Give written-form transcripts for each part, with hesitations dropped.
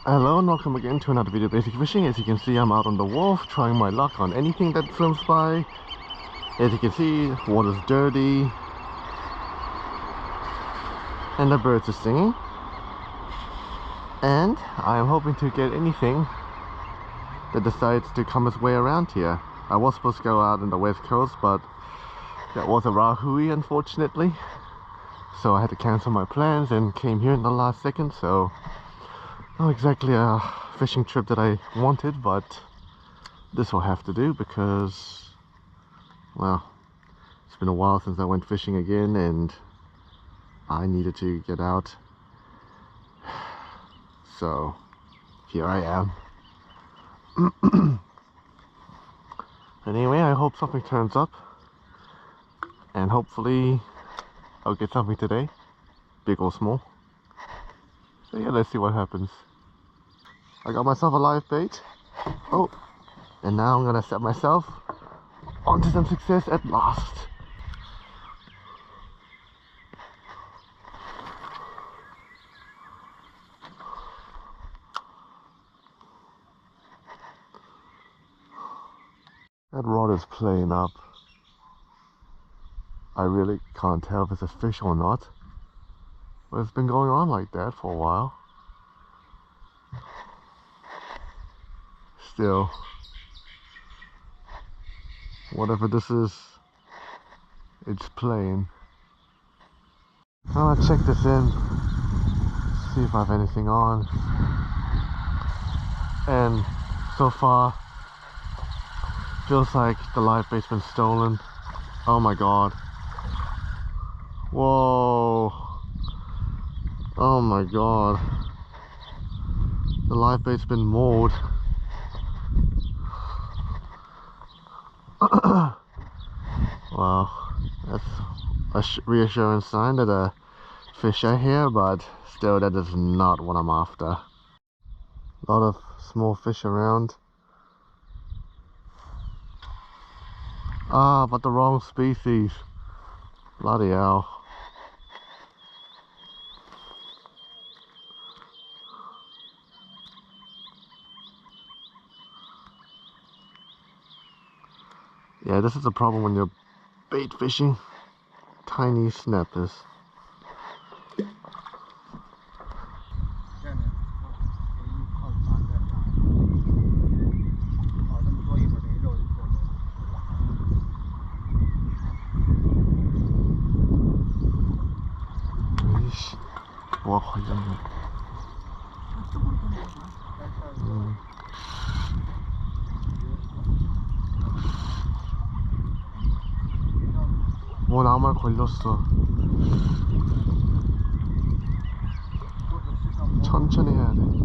Hello and welcome again to another video of basic fishing. As you can see, I'm out on the wharf trying my luck on anything that swims by. As you can see, water's dirty and the birds are singing, and I am hoping to get anything that decides to come its way around here. I was supposed to go out on the west coast, but that was a rahui unfortunately, so I had to cancel my plans and came here in the last second. So not exactly a fishing trip that I wanted, but this will have to do because, well, it's been a while since I went fishing again and I needed to get out. So here I am. Anyway, I hope something turns up and hopefully I'll get something today, big or small. So yeah, let's see what happens. I got myself a live bait. Oh, and now I'm gonna set myself onto some success at last. That rod is playing up. I really can't tell if it's a fish or not, but it's been going on like that for a while. Still, whatever this is, it's playing. I'm gonna check this in, see if I have anything on, and so far feels like the live bait's been stolen. Oh my god. Whoa. Oh my god. The live bait's been mauled. Well, that's a reassuring sign that a fish are here, but still that is not what I'm after. A lot of small fish around. Ah, but the wrong species. Bloody hell. Yeah, this is the problem when you're bait fishing. Tiny snappers. 와, 걸렸네. 나말 걸렸어. 천천히 해야 돼.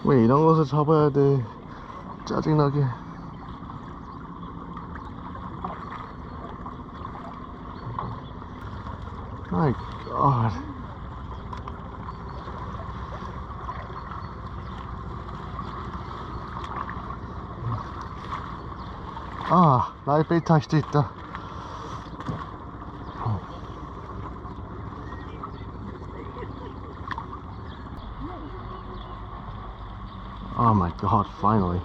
왜 이런 것을 잡아야 돼? 짜증나게. My God. 아, 라이브 베이트 할 수도 있다. Oh my god, finally.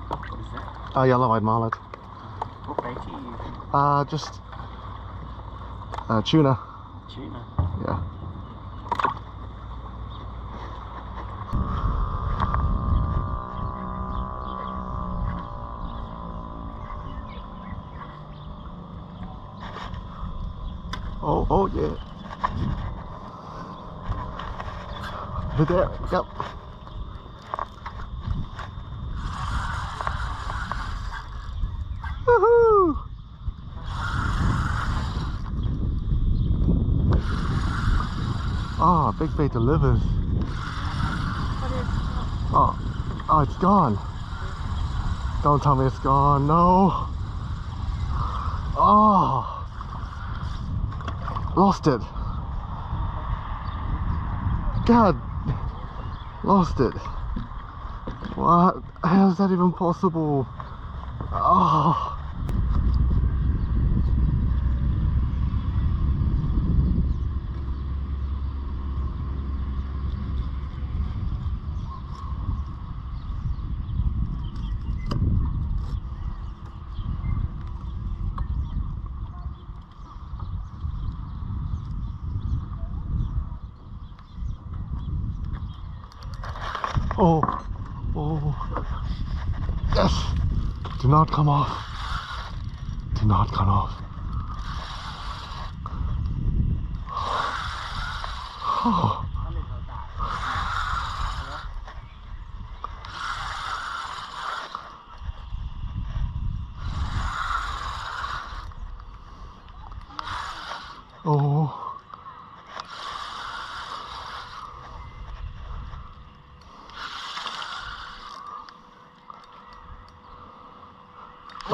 What is that? Yellow-eyed marlet. What bait are you using? Just tuna. Tuna? Yeah. Oh yeah. Hit there, yep. Woohoo! Oh, big bait delivers. Oh, oh, it's gone. Don't tell me it's gone. No. Oh, lost it. God, lost it. What? How is that even possible? Oh. Oh, oh, yes, do not come off, do not come off. Oh. Oh.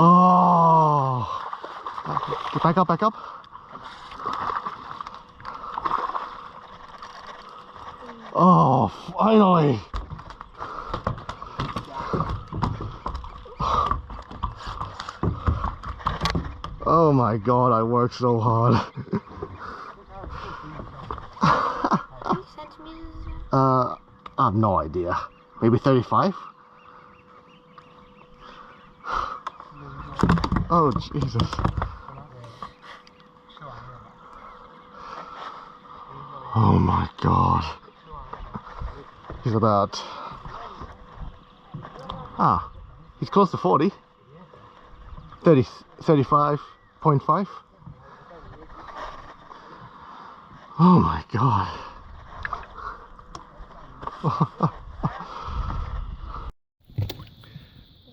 Oh, back up, back up. Oh, finally. Oh my God, I worked so hard. How many centimeters is that? I have no idea. Maybe 35? Oh, Jesus. Oh my God. He's about... Ah, he's close to 40. 35.5. Oh my God.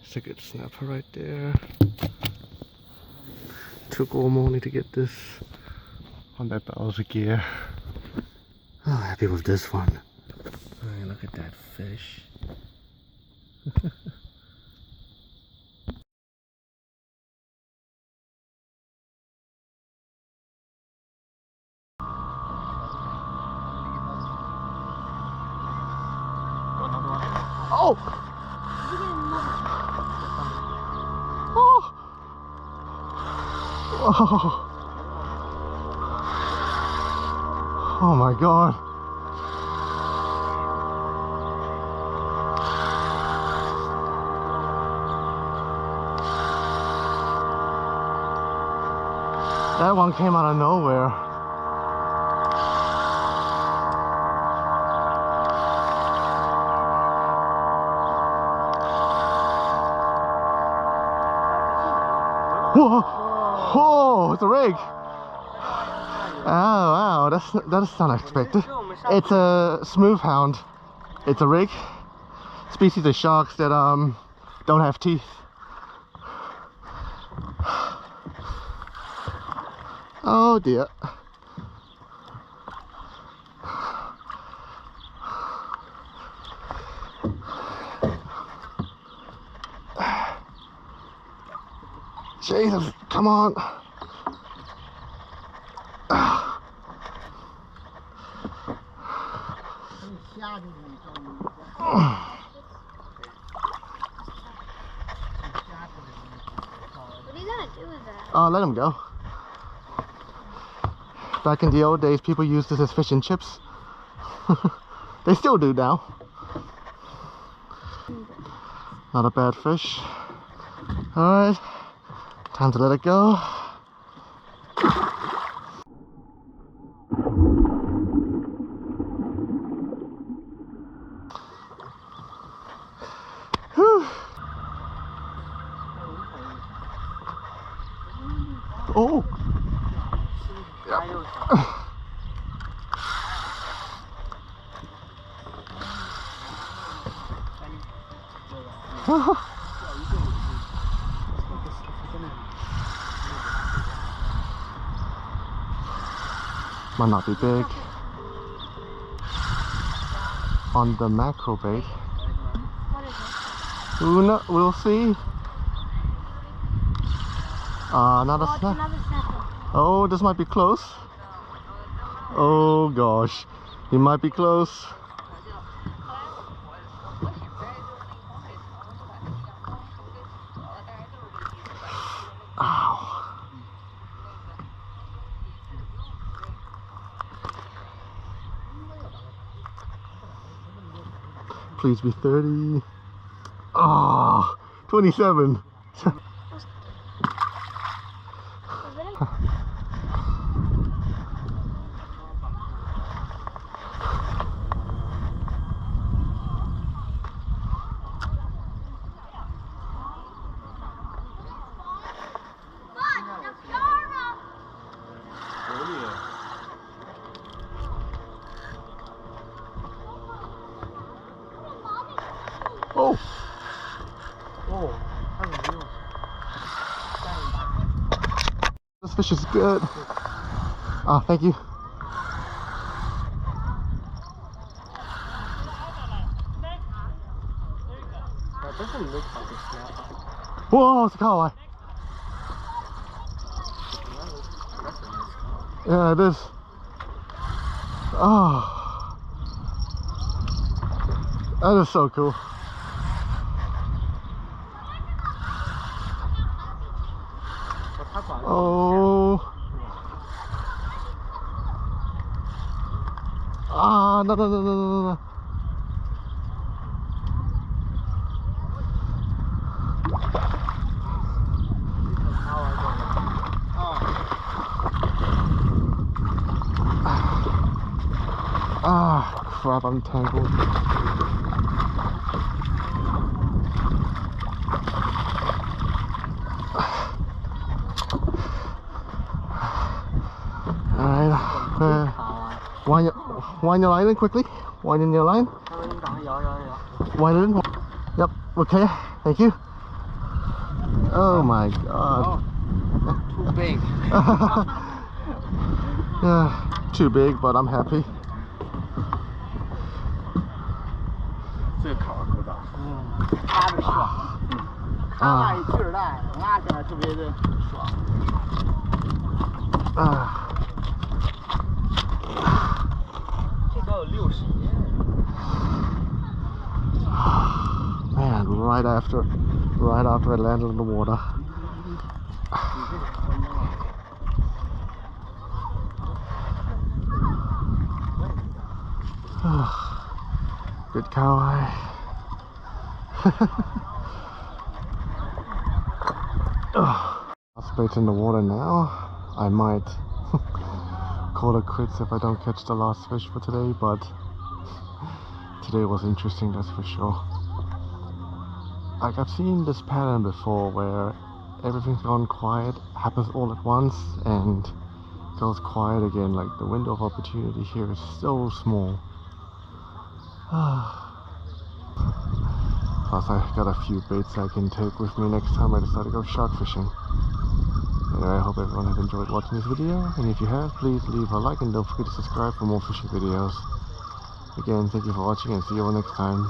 It's a good snapper right there. Took all morning to get this on that Bowser gear. Oh, happy with this one. Oh, look at that fish. Oh! Oh! Oh! Oh my God! That one came out of nowhere. Whoa! Oh, it's a rig. Oh wow, that's unexpected. It's a smooth hound. It's a rig. Species of sharks that don't have teeth. Oh dear. Jesus, come on. What are you gonna do with that? Let him go. Back in the old days, people used this as fish and chips. They still do now. Not a bad fish. Alright, time to let it go. Whew. Oh! Yep. Might not be big. on the macro bait. What is it? No, we'll see. Another Oh, it's snap. another snapper. Oh, this might be close. Oh gosh, he might be close. Ow. Please be 30. Ah, 27. Oh. This fish is good. Ah, thank you. That doesn't look like a snapper. Whoa, it's a kahawai. Yeah, it is. Oh, that is so cool. Oh. Ah, no, no, no, no, no, no. Ah, crap, I'm tangled. Alright, wind your line in quickly. Wind in your line. Wind it in. Yep, okay, thank you. Oh my god. Too big. Yeah, too big, but I'm happy. 这个烤够大，拉着爽，它那劲儿大，拉起来特别的爽。最高有60年。Man, right after I landed in the water. Good kahawai. Last bait in the water now. I might call it quits if I don't catch the last fish for today, but today was interesting, that's for sure. Like, I've seen this pattern before where everything's gone quiet, happens all at once, and goes quiet again. Like, the window of opportunity here is so small. Plus I got a few baits I can take with me next time I decide to go shark fishing. Anyway, I hope everyone has enjoyed watching this video, and if you have, please leave a like and don't forget to subscribe for more fishing videos. Again, thank you for watching and see you all next time.